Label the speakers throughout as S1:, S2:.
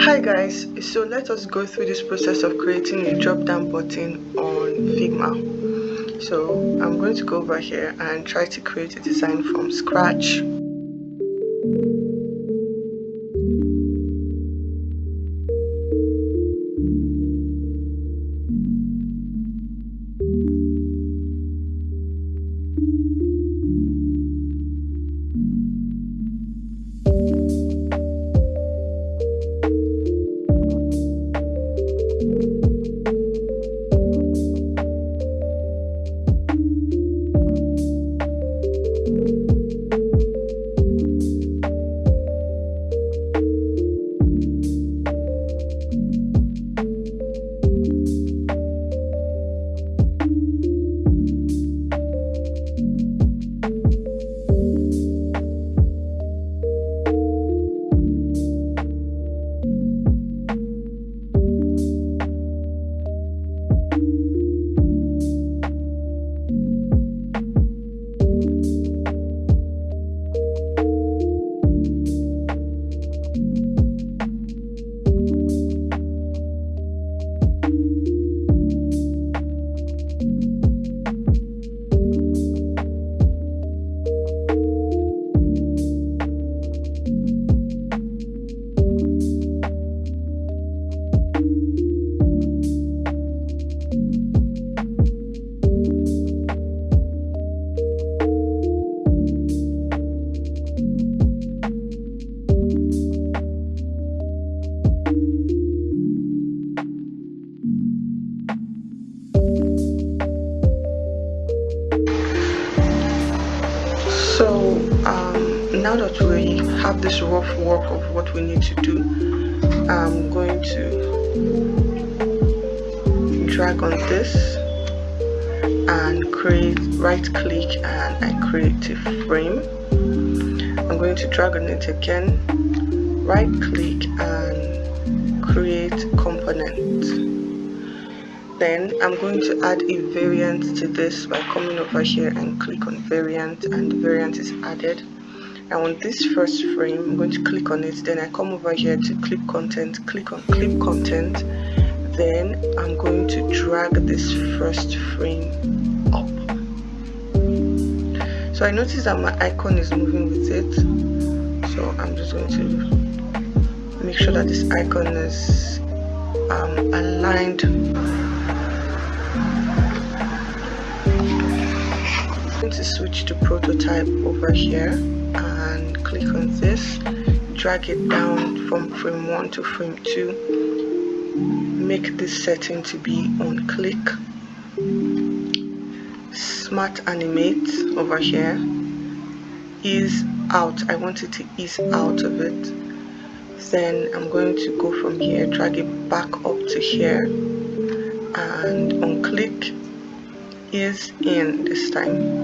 S1: Hi guys, so let us go through this process of creating a drop down button on Figma. So I'm going to go over here and try to create a design from scratch. So now that we have this rough work of what we need to do, I'm going to drag on this and right click, and I create a frame. I'm going to drag on it again, right click and create component. Then I'm going to add a variant to this by coming over here and click on variant, and the variant is added. And on this first frame, I'm going to click on it, then I come over here to clip content, click on clip content, then I'm going to drag this first frame up. So I notice that my icon is moving with it, so I'm just going to make sure that this icon is aligned. I'm going to switch to prototype over here and click on this, drag it down from frame 1 to frame 2, make this setting to be on click, smart animate over here, ease out, I want it to ease out of it. Then I'm going to go from here, drag it back up to here, and on click, ease in this time.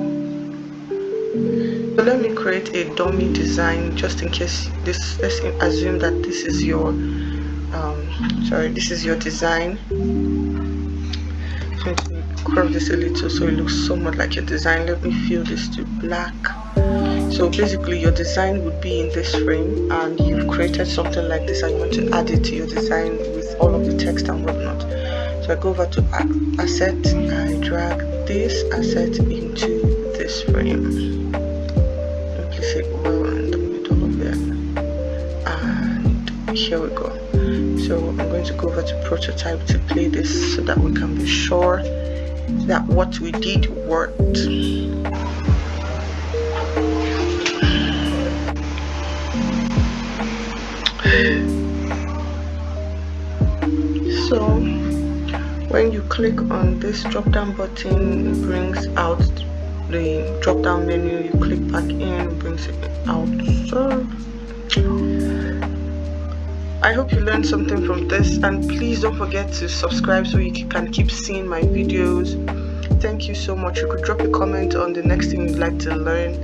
S1: So let me create a dummy design just in case let's assume that this is your this is your design. I'm going to crop this a little so it looks somewhat like your design. Let me fill this to black. So basically your design would be in this frame, and you've created something like this and you want to add it to your design with all of the text and whatnot. So I go over to asset, I drag this asset into this frame. Place it well in the middle of it, and here we go. So I'm going to go over to prototype to play this so that we can be sure that what we did worked. So when you click on this drop down button, it brings out the drop down menu. You click back in, it brings it out. So I hope you learned something from this, and please don't forget to subscribe so you can keep seeing my videos. Thank you so much. You could drop a comment on the next thing you'd like to learn.